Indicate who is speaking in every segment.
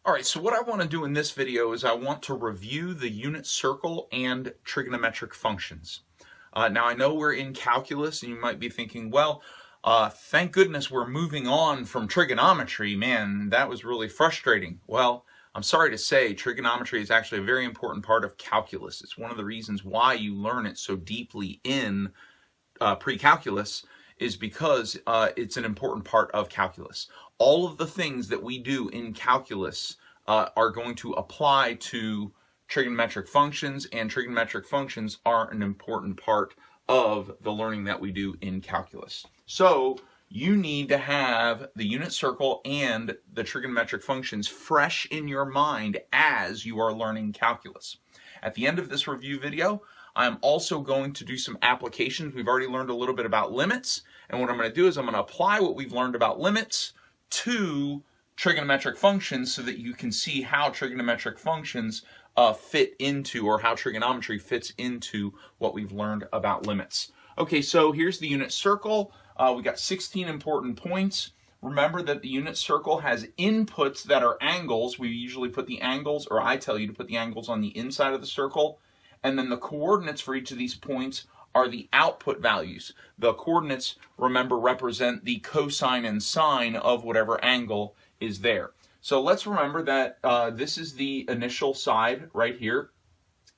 Speaker 1: Alright, so what I want to do in this video is I want to review the unit circle and trigonometric functions. Now I know we're in calculus and you might be thinking, well, thank goodness we're moving on from trigonometry. Man, that was really frustrating. Well, I'm sorry to say trigonometry is actually a very important part of calculus. It's one of the reasons why you learn it so deeply in pre-calculus is because it's an important part of calculus. All of the things that we do in calculus are going to apply to trigonometric functions, and trigonometric functions are an important part of the learning that we do in calculus. So you need to have the unit circle and the trigonometric functions fresh in your mind as you are learning calculus. At the end of this review video, I'm also going to do some applications. We've already learned a little bit about limits, and what I'm going to do is I'm going to apply what we've learned about limits to trigonometric functions so that you can see how trigonometric functions fit into, or how trigonometry fits into what we've learned about limits. Okay, so here's the unit circle. We got 16 important points. Remember that the unit circle has inputs that are angles. We usually put the angles, or I tell you to put the angles on the inside of the circle. And then the coordinates for each of these points are the output values. The coordinates, remember, represent the cosine and sine of whatever angle is there. So let's remember that this is the initial side right here.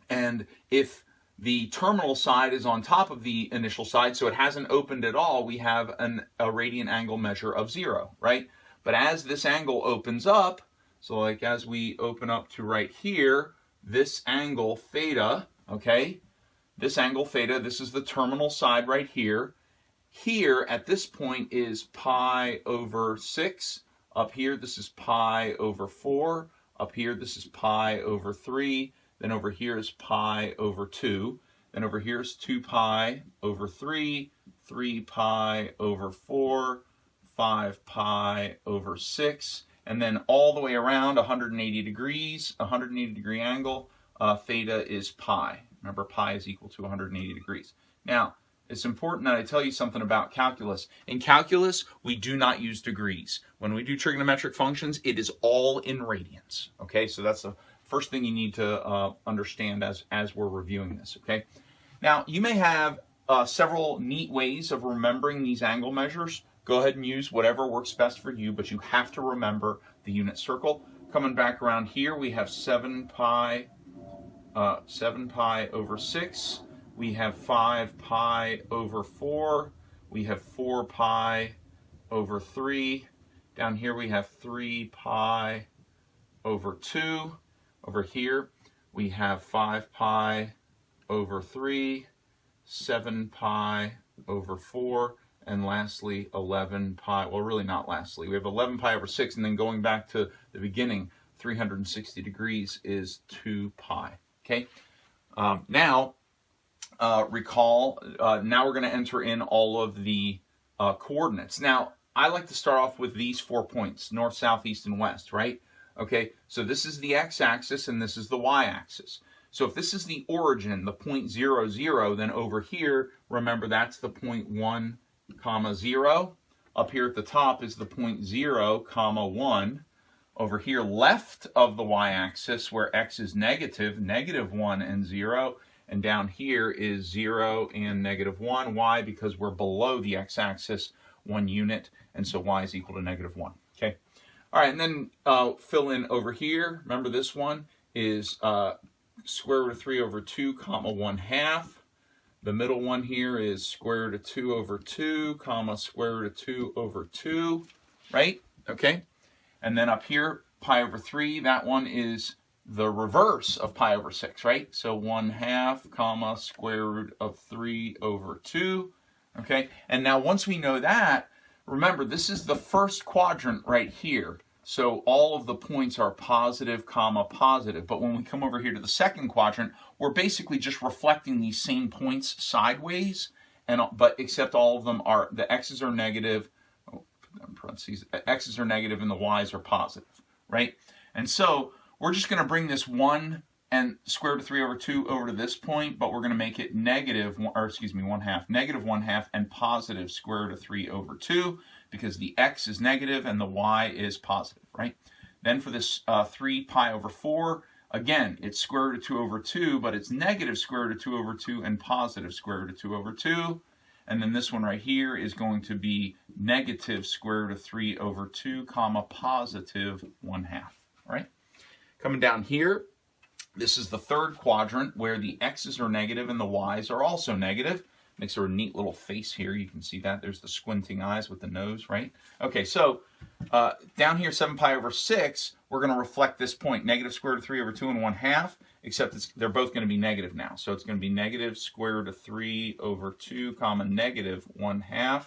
Speaker 1: And if the terminal side is on top of the initial side, so it hasn't opened at all, we have a radian angle measure of 0, right? But as this angle opens up, so like as we open up to right here, this angle theta, okay, this angle theta, this is the terminal side right here. Here at this point is pi over 6. Up here this is pi over 4. Up here this is pi over 3. Then over here is pi over 2. Then over here is 2 pi over 3. 3 pi over 4. 5 pi over 6. And then all the way around 180 degrees, 180 degree angle, theta is pi. Remember, pi is equal to 180 degrees. Now, it's important that I tell you something about calculus. In calculus, we do not use degrees. When we do trigonometric functions, it is all in radians. Okay, so that's the first thing you need to understand as we're reviewing this. Okay, now you may have several neat ways of remembering these angle measures. Go ahead and use whatever works best for you, but you have to remember the unit circle. Coming back around here, we have 7 pi over 6. We have 5 pi over 4. We have 4 pi over 3. Down here we have 3 pi over 2. Over here we have 5 pi over 3, 7 pi over 4, and lastly 11 pi, well really not lastly, we have 11 pi over 6, and then going back to the beginning, 360 degrees is 2 pi. Okay, now recall, now we're going to enter in all of the coordinates. Now, I like to start off with these 4 points, north, south, east, and west, right? Okay, so this is the x-axis and this is the y-axis. So if this is the origin, the point 0, 0, then over here, remember that's the point 1, 0. Up here at the top is the point 0, 1. Over here left of the y-axis, where x is negative, -1 and 0. And down here is 0 and -1. Why? Because we're below the x-axis 1 unit, and so y is equal to -1. Okay. All right, and then fill in over here. Remember this one is square root of 3 over 2, 1/2. The middle one here is square root of 2 over 2, square root of 2 over 2, right? Okay. And then up here, pi over 3, that one is the reverse of pi over 6, right? So 1/2, square root of 3 over 2, okay? And now once we know that, remember this is the first quadrant right here. So all of the points are positive, positive. But when we come over here to the second quadrant, we're basically just reflecting these same points sideways, but except all of them are, the x's are negative, parentheses, x's are negative and the y's are positive, right? And so we're just going to bring this 1 and square root of 3 over 2 over to this point, but we're going to make it negative, or excuse me, 1/2, -1/2 and positive square root of 3 over 2, because the x is negative and the y is positive, right? Then for this 3 pi over 4, again, it's square root of 2 over 2, but it's negative square root of 2 over 2 and positive square root of 2 over 2. And then this one right here is going to be negative square root of 3 over 2, comma, positive 1/2. All right? Coming down here, this is the third quadrant where the x's are negative and the y's are also negative. Makes a neat little face here. You can see that. There's the squinting eyes with the nose, right? Okay, so down here, 7 pi over 6, we're going to reflect this point, negative square root of 3 over 2 and 1/2, except they're both going to be negative now. So it's going to be negative square root of 3 over 2, comma, negative 1/2.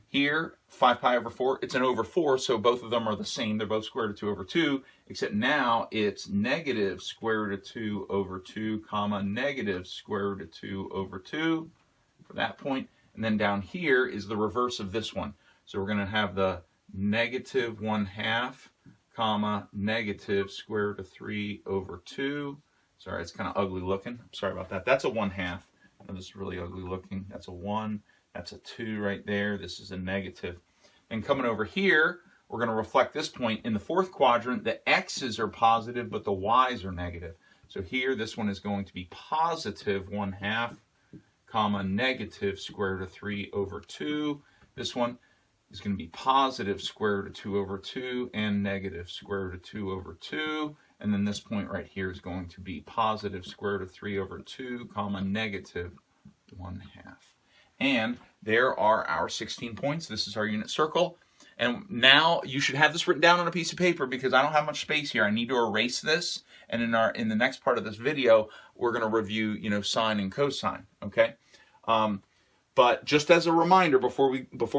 Speaker 1: Here, 5 pi over 4, it's an over 4, so both of them are the same. They're both square root of 2 over 2, except now it's negative square root of 2 over 2, comma, negative square root of 2 over 2 for that point. And then down here is the reverse of this one. So we're going to have the negative 1/2, comma, negative square root of 3 over 2. Sorry, it's kind of ugly looking. Sorry about that. That's a 1/2. This is really ugly looking. That's a 1. That's a 2 right there. This is a negative. And coming over here, we're going to reflect this point. In the fourth quadrant, the x's are positive, but the y's are negative. So here, this one is going to be positive 1/2, comma, negative square root of 3 over 2. This one is going to be positive square root of 2 over 2 and negative square root of 2 over 2. And then this point right here is going to be positive square root of 3 over 2, comma, negative 1/2. And there are our 16 points. This is our unit circle. And now you should have this written down on a piece of paper because I don't have much space here. I need to erase this. And in the next part of this video, we're going to review, sine and cosine. Okay. But just as a reminder, before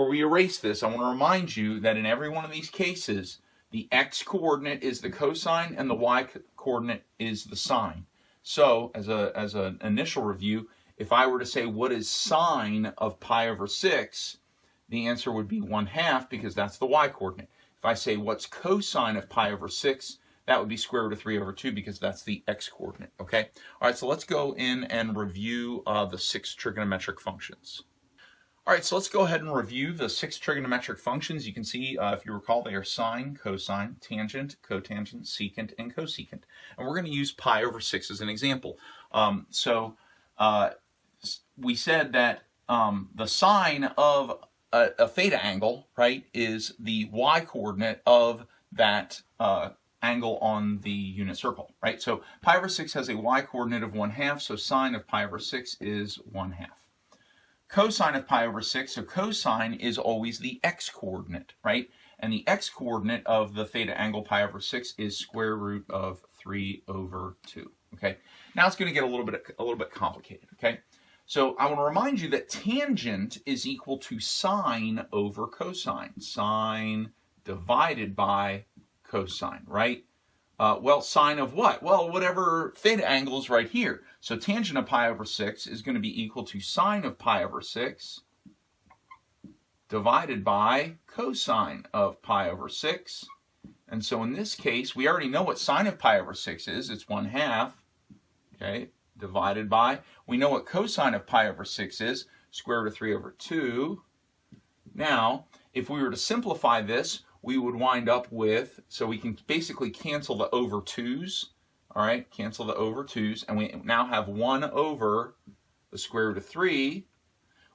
Speaker 1: we erase this, I want to remind you that in every one of these cases, the x-coordinate is the cosine and the y-coordinate is the sine. So, as an initial review, if I were to say what is sine of pi over 6, the answer would be 1/2 because that's the y-coordinate. If I say what's cosine of pi over 6, that would be square root of 3 over 2 because that's the x-coordinate, okay? All right, so let's go in and review the 6 trigonometric functions. All right, so let's go ahead and review the 6 trigonometric functions. You can see, if you recall, they are sine, cosine, tangent, cotangent, secant, and cosecant. And we're going to use pi over 6 as an example. We said that the sine of a theta angle, right, is the y-coordinate of that angle on the unit circle, right? So pi over 6 has a y-coordinate of 1/2, so sine of pi over 6 is 1/2. Cosine of pi over 6, so cosine is always the x-coordinate, right? And the x-coordinate of the theta angle pi over 6 is square root of 3 over 2, okay? Now it's going to get a little bit complicated, okay? So I want to remind you that tangent is equal to sine over cosine. Sine divided by cosine, right? Well, sine of what? Well, whatever theta angle is right here. So tangent of pi over 6 is going to be equal to sine of pi over 6 divided by cosine of pi over 6. And so in this case, we already know what sine of pi over 6 is. It's 1/2, okay, divided by, we know what cosine of pi over 6 is, square root of 3 over 2. Now, if we were to simplify this, we would wind up with, so we can basically cancel the over 2's, all right, cancel the over 2's, and we now have 1 over the square root of 3,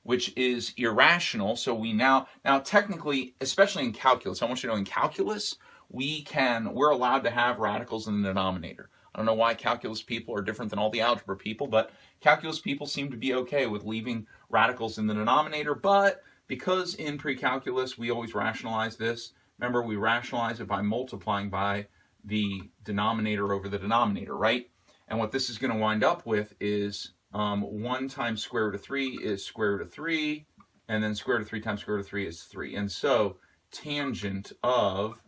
Speaker 1: which is irrational. So we now technically, especially in calculus, I want you to know in calculus, we're allowed to have radicals in the denominator. I don't know why calculus people are different than all the algebra people, but calculus people seem to be okay with leaving radicals in the denominator, but because in pre-calculus we always rationalize this, remember we rationalize it by multiplying by the denominator over the denominator, right? And what this is going to wind up with is 1 times square root of 3 is square root of 3, and then square root of 3 times square root of 3 is 3. And so tangent of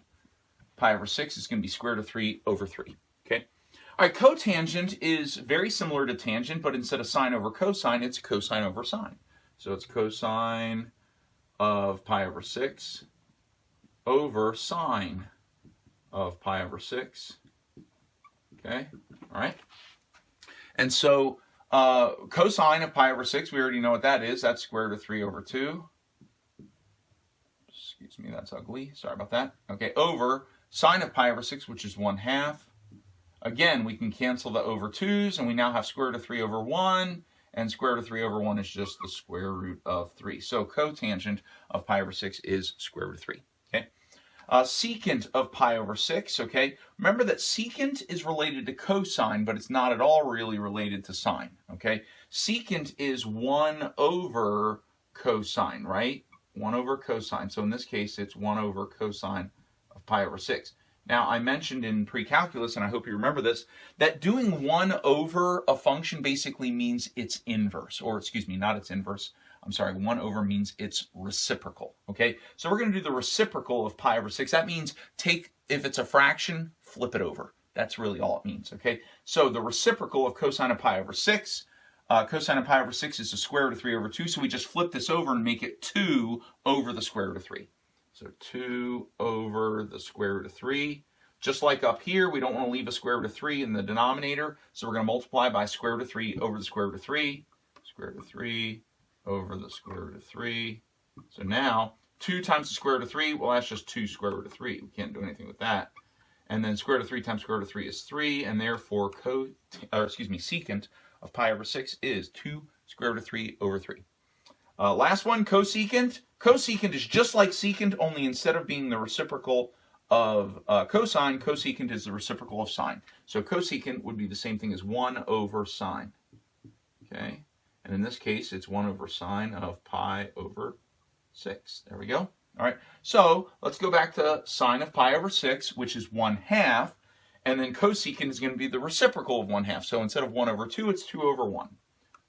Speaker 1: pi over 6 is going to be square root of 3 over 3, okay? All right, cotangent is very similar to tangent, but instead of sine over cosine, it's cosine over sine. So it's cosine of pi over 6 over sine of pi over 6. Okay, all right. And so cosine of pi over 6, we already know what that is. That's square root of 3 over 2. Excuse me, that's ugly. Sorry about that. Okay, over sine of pi over 6, which is 1/2. Again, we can cancel the over 2's, and we now have square root of 3 over 1, and square root of 3 over 1 is just the square root of 3. So cotangent of pi over 6 is square root of 3. Okay. Secant of pi over 6, okay? Remember that secant is related to cosine, but it's not at all really related to sine, okay? Secant is 1 over cosine, right? 1 over cosine. So in this case, it's 1 over cosine of pi over 6. Now, I mentioned in pre-calculus, and I hope you remember this, that doing 1 over a function basically means its inverse, or excuse me, not its inverse. I'm sorry, 1 over means its reciprocal, okay? So we're going to do the reciprocal of pi over 6. That means if it's a fraction, flip it over. That's really all it means, okay? So the reciprocal of cosine of pi over 6, cosine of pi over 6 is the square root of 3 over 2, so we just flip this over and make it 2 over the square root of 3. So 2 over the square root of 3. Just like up here, we don't want to leave a square root of 3 in the denominator, so we're going to multiply by square root of 3 over the square root of 3. Square root of 3 over the square root of 3. So now, 2 times the square root of 3, well, that's just 2 square root of 3. We can't do anything with that. And then square root of 3 times square root of 3 is 3, and therefore secant of pi over 6 is 2 square root of 3 over 3. Last one, cosecant. Cosecant is just like secant, only instead of being the reciprocal of cosine, cosecant is the reciprocal of sine. So cosecant would be the same thing as 1 over sine. Okay, and in this case, it's 1 over sine of pi over 6. There we go. All right, so let's go back to sine of pi over 6, which is 1/2, and then cosecant is going to be the reciprocal of 1/2. So instead of 1 over 2, it's 2 over 1.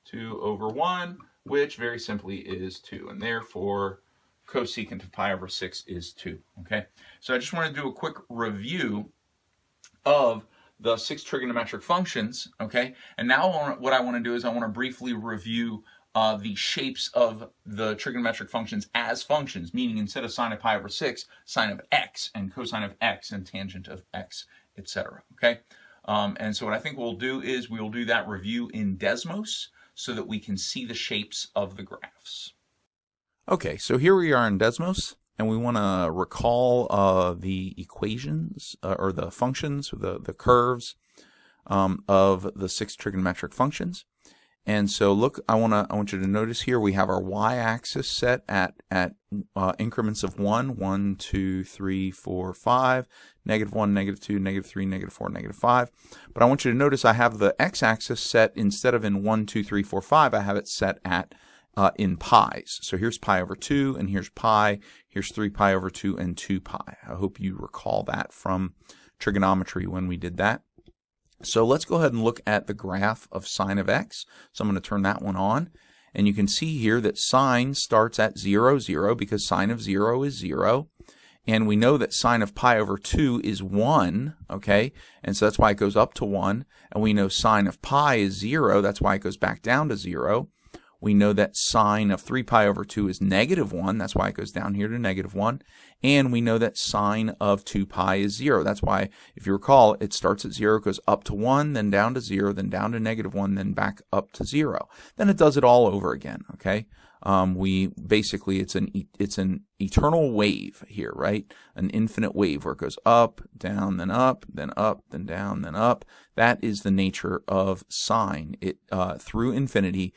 Speaker 1: 2 over 1, which very simply is 2, and therefore cosecant of pi over 6 is 2. Okay, so I just want to do a quick review of the 6 trigonometric functions. Okay, and now what I want to do is I want to briefly review the shapes of the trigonometric functions as functions, meaning instead of sine of pi over 6, sine of x and cosine of x and tangent of x, etc. Okay, and so what I think we'll do is we'll do that review in Desmos so that we can see the shapes of the graphs. Okay, so here we are in Desmos, and we want to recall the equations or the functions, the curves of the 6 trigonometric functions. And so look, I want you to notice here we have our y-axis set at increments of 1, 1, 2, 3, 4, 5, -1, -2, -3, -4, -5. But I want you to notice I have the x-axis set, instead of in 1, 2, 3, 4, 5, I have it set at in pi's. So here's pi over 2, and here's pi. Here's 3 pi over 2 and 2 pi. I hope you recall that from trigonometry when we did that. So let's go ahead and look at the graph of sine of x. So I'm going to turn that one on. And you can see here that sine starts at 0, 0, because sine of 0 is 0. And we know that sine of pi over 2 is 1, okay? And so that's why it goes up to 1. And we know sine of pi is 0. That's why it goes back down to 0. We know that sine of 3 pi over 2 is -1. That's why it goes down here to -1. And we know that sine of 2 pi is 0. That's why, if you recall, it starts at 0, goes up to 1, then down to 0, then down to -1, then back up to 0. Then it does it all over again, okay? It's an eternal wave here, right? An infinite wave where it goes up, down, then up, then up, then down, then up. That is the nature of sine. It through infinity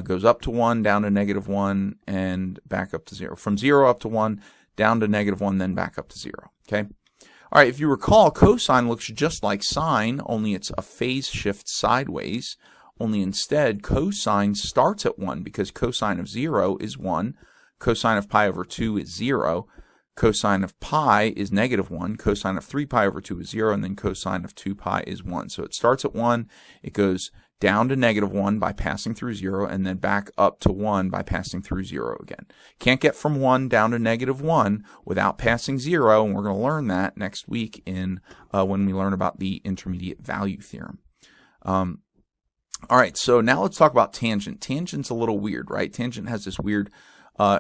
Speaker 1: goes up to 1, down to -1, and back up to 0. From 0 up to 1, down to -1, then back up to 0. Okay. All right. If you recall, cosine looks just like sine, only it's a phase shift sideways. Only instead, cosine starts at 1 because cosine of 0 is 1, cosine of pi over 2 is 0, cosine of pi is -1, cosine of 3 pi over 2 is 0, and then cosine of 2 pi is 1. So it starts at 1, it goes down to -1 by passing through 0, and then back up to 1 by passing through 0 again. Can't get from 1 down to -1 without passing 0, and we're going to learn that next week when we learn about the intermediate value theorem. All right, so now let's talk about tangent. Tangent's a little weird, right? Tangent has this weird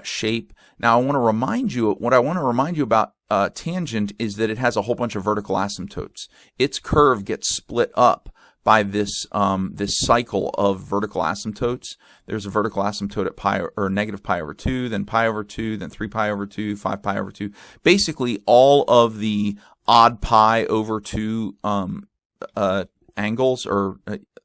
Speaker 1: shape. Now, what I want to remind you about tangent is that it has a whole bunch of vertical asymptotes. Its curve gets split up by this cycle of vertical asymptotes. There's a vertical asymptote at pi or -pi over 2, then pi over 2, then 3 pi over 2, 5 pi over 2. Basically, all of the odd pi over 2 angles or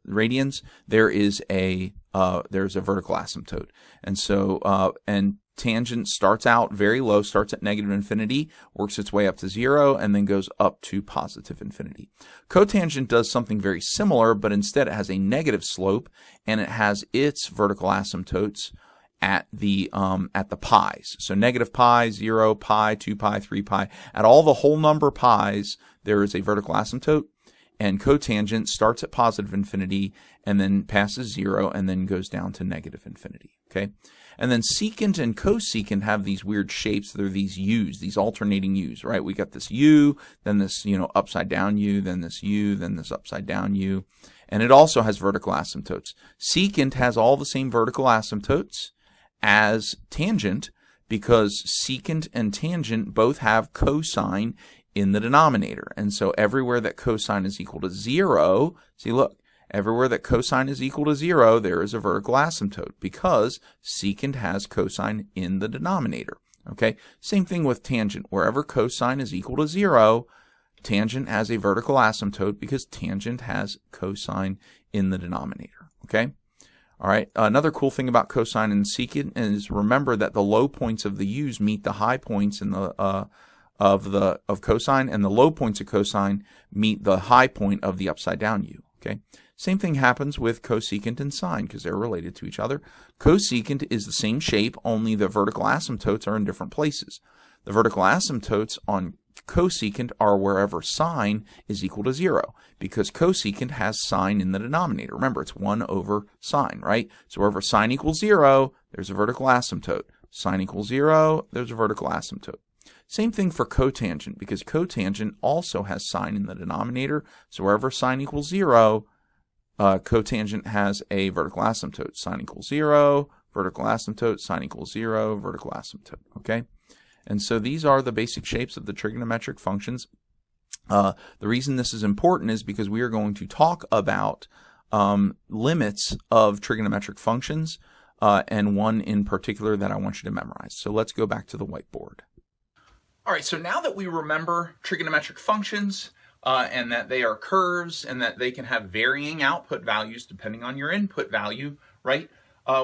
Speaker 1: radians, there's a vertical asymptote. And so and tangent starts out very low, starts at negative infinity, works its way up to 0, and then goes up to positive infinity. Cotangent does something very similar, but instead it has a negative slope, and it has its vertical asymptotes at the pi's. So negative pi, 0, pi, 2 pi, 3 pi. At all the whole number pi's, there is a vertical asymptote, and cotangent starts at positive infinity and then passes 0 and then goes down to negative infinity. Okay? And then secant and cosecant have these weird shapes. They're these U's, these alternating U's, right? We got this U, then this, upside down U, then this U, then this upside down U. And it also has vertical asymptotes. Secant has all the same vertical asymptotes as tangent because secant and tangent both have cosine in the denominator. And so everywhere that cosine is equal to 0, see, look, everywhere that cosine is equal to 0, there is a vertical asymptote because secant has cosine in the denominator. Okay, same thing with tangent. Wherever cosine is equal to 0, tangent has a vertical asymptote because tangent has cosine in the denominator. Okay, all right. Another cool thing about cosine and secant is remember that the low points of the u's meet the high points in the of cosine, and the low points of cosine meet the high point of the upside down u. Okay. Same thing happens with cosecant and sine because they're related to each other. Cosecant is the same shape, only the vertical asymptotes are in different places. The vertical asymptotes on cosecant are wherever sine is equal to 0 because cosecant has sine in the denominator. Remember, it's 1 over sine, right? So wherever sine equals 0, there's a vertical asymptote. Sine equals 0, there's a vertical asymptote. Same thing for cotangent because cotangent also has sine in the denominator. So wherever sine equals 0, cotangent has a vertical asymptote. Sine equals 0, vertical asymptote, sine equals 0, vertical asymptote. Okay? And so these are the basic shapes of the trigonometric functions. The reason this is important is because we are going to talk about limits of trigonometric functions, and one in particular that I want you to memorize. So let's go back to the whiteboard. All right, so now that we remember trigonometric functions, and that they are curves and that they can have varying output values depending on your input value, right?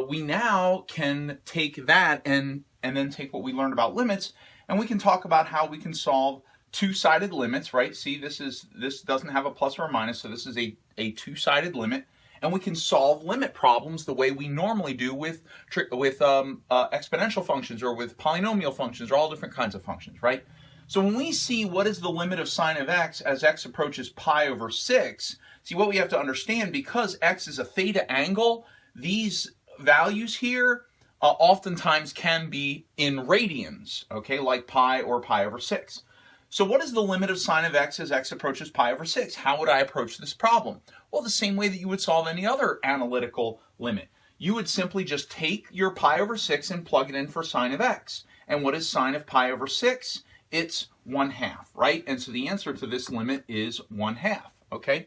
Speaker 1: We now can take that and then take what we learned about limits, and we can talk about how we can solve two-sided limits, right? See, this doesn't have a plus or a minus, so this is a two-sided limit, and we can solve limit problems the way we normally do with exponential functions or with polynomial functions or all different kinds of functions, right? So when we see what is the limit of sine of x as x approaches pi over 6, see what we have to understand, because x is a theta angle, these values here oftentimes can be in radians, okay, like pi or pi over 6. So what is the limit of sine of x as x approaches pi over 6? How would I approach this problem? Well, the same way that you would solve any other analytical limit. You would simply just take your pi over 6 and plug it in for sine of x. And what is sine of pi over 6? It's 1/2, right? And so the answer to this limit is 1/2, okay?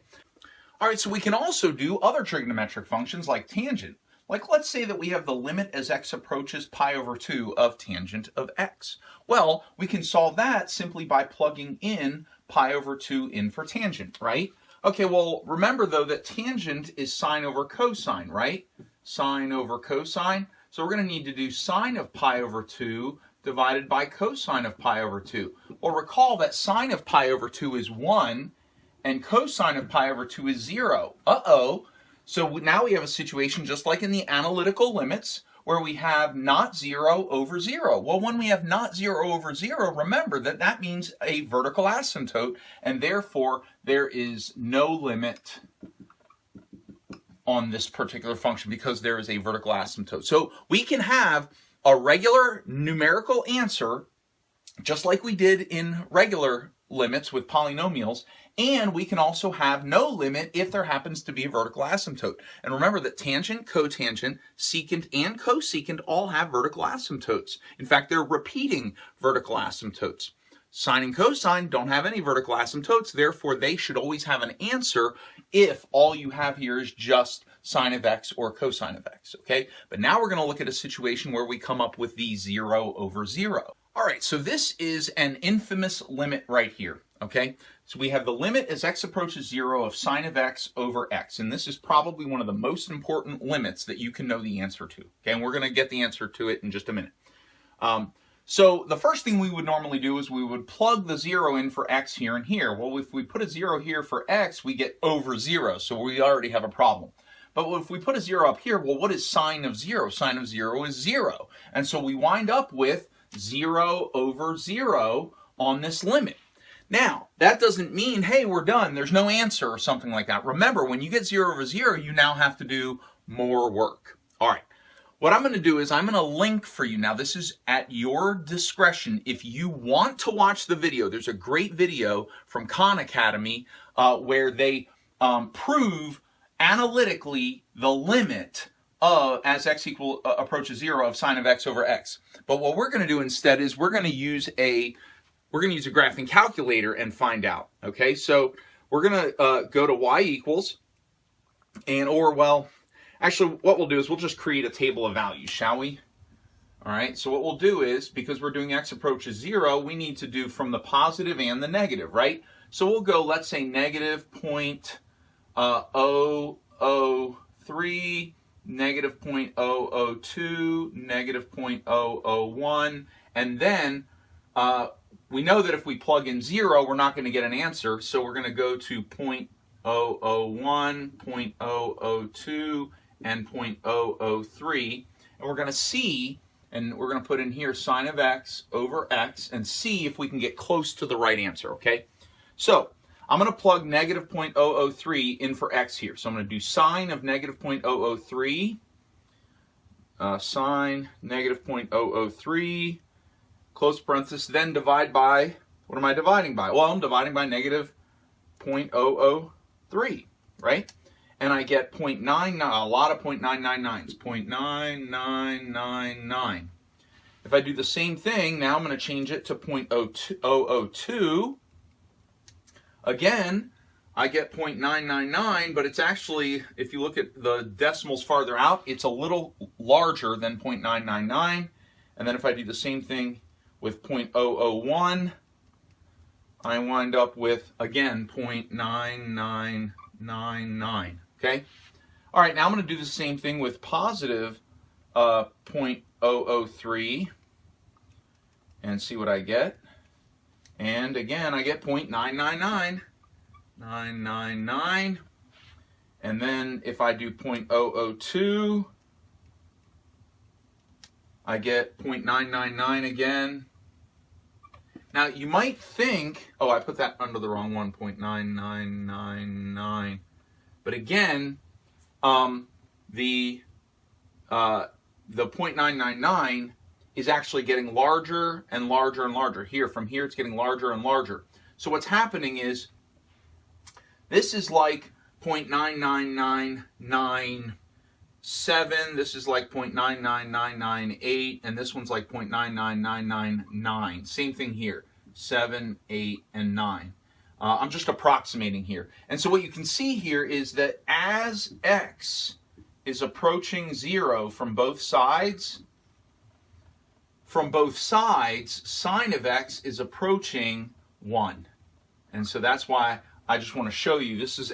Speaker 1: All right, so we can also do other trigonometric functions like tangent. Like, let's say that we have the limit as x approaches pi over 2 of tangent of x. Well, we can solve that simply by plugging in pi over 2 in for tangent, right? Okay, well, remember, though, that tangent is sine over cosine, right? Sine over cosine. So we're going to need to do sine of pi over 2 divided by cosine of pi over 2. Well, recall that sine of pi over 2 is 1, and cosine of pi over 2 is 0. Uh-oh. So now we have a situation just like in the analytical limits where we have not 0 over 0. Well, when we have not 0 over 0, remember that that means a vertical asymptote, and therefore there is no limit on this particular function because there is a vertical asymptote. So we can have a regular numerical answer just like we did in regular limits with polynomials, and we can also have no limit if there happens to be a vertical asymptote. And remember that tangent, cotangent, secant, and cosecant all have vertical asymptotes. In fact, they're repeating vertical asymptotes. Sine and cosine don't have any vertical asymptotes, therefore they should always have an answer if all you have here is just sine of x or cosine of x, okay? But now we're going to look at a situation where we come up with the 0 over 0. All right, so this is an infamous limit right here. Okay, so we have the limit as x approaches 0 of sine of x over x, and this is probably one of the most important limits that you can know the answer to. Okay, and we're going to get the answer to it in just a minute. So the first thing we would normally do is we would plug the 0 in for x here and here. Well, if we put a 0 here for x, we get over 0, so we already have a problem. But if we put a 0 up here, well, what is sine of 0? Sine of 0 is 0. And so we wind up with 0 over 0 on this limit. Now, that doesn't mean, hey, we're done, there's no answer or something like that. Remember, when you get 0 over 0, you now have to do more work. All right. What I'm going to do is I'm going to link for you. Now, this is at your discretion. If you want to watch the video, there's a great video from Khan Academy where they prove analytically the limit as x approaches 0 of sine of x over x. But what we're going to do instead is we're going to use a graphing calculator and find out. Okay, so we're going to go to y equals, actually, what we'll do is we'll just create a table of values, shall we? All right, so what we'll do is, because we're doing x approaches 0, we need to do from the positive and the negative, right? So we'll go, let's say, negative 0.003, negative 0.002, negative 0.001, and then we know that if we plug in 0, we're not going to get an answer, so we're going to go to 0.001, 0.002, and 0.003, and we're going to see, and we're going to put in here sine of x over x and see if we can get close to the right answer, okay? So I'm going to plug negative 0.003 in for x here. So I'm going to do sine of negative 0.003, sine negative 0.003, close parenthesis, then divide by, what am I dividing by? Well, I'm dividing by negative 0.003, right? And I get 0.99, a lot of 0.999s, 0.9999. If I do the same thing, now I'm going to change it to 0.002. Again, I get 0.999, but it's actually, if you look at the decimals farther out, it's a little larger than 0.999. And then if I do the same thing with 0.001, I wind up with, again, 0.9999. Okay? All right, now I'm going to do the same thing with positive 0.003 and see what I get. And again, I get 0.999. And then if I do 0.002, I get 0.999 again. Now, you might think, oh, I put that under the wrong one, 0.9999. But again, the 0.999 is actually getting larger and larger and larger. Here, from here, it's getting larger and larger. So what's happening is, this is like 0.99997, this is like 0.99998, and this one's like 0.99999. Same thing here, 7, 8, and 9. I'm just approximating here. And so what you can see here is that as x is approaching 0 from both sides, sine of x is approaching 1. And so that's why I just want to show you, this is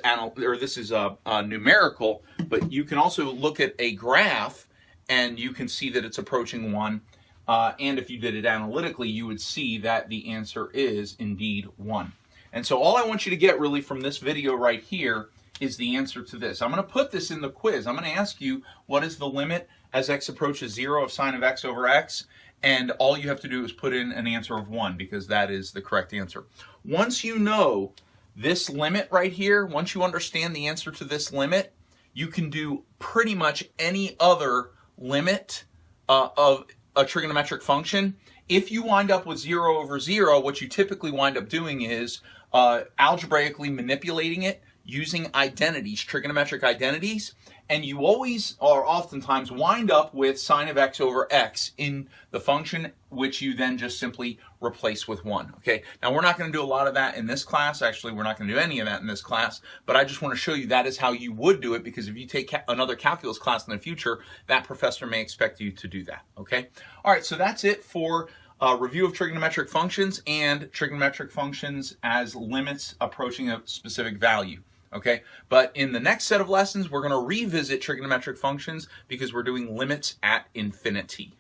Speaker 1: numerical, but you can also look at a graph and you can see that it's approaching 1. And if you did it analytically, you would see that the answer is indeed 1. And so all I want you to get really from this video right here is the answer to this. I'm going to put this in the quiz. I'm going to ask you, what is the limit as x approaches 0 of sine of x over x? And all you have to do is put in an answer of 1, because that is the correct answer. Once you know this limit right here, once you understand the answer to this limit, you can do pretty much any other limit of a trigonometric function. If you wind up with 0 over 0, what you typically wind up doing is algebraically manipulating it using identities, trigonometric identities, and you always or oftentimes wind up with sine of x over x in the function, which you then just simply replace with 1. Okay, now we're not going to do a lot of that in this class. Actually, we're not going to do any of that in this class, but I just want to show you that is how you would do it, because if you take another calculus class in the future, that professor may expect you to do that. Okay, all right, so that's it for review of trigonometric functions and trigonometric functions as limits approaching a specific value. Okay, but in the next set of lessons, we're going to revisit trigonometric functions because we're doing limits at infinity.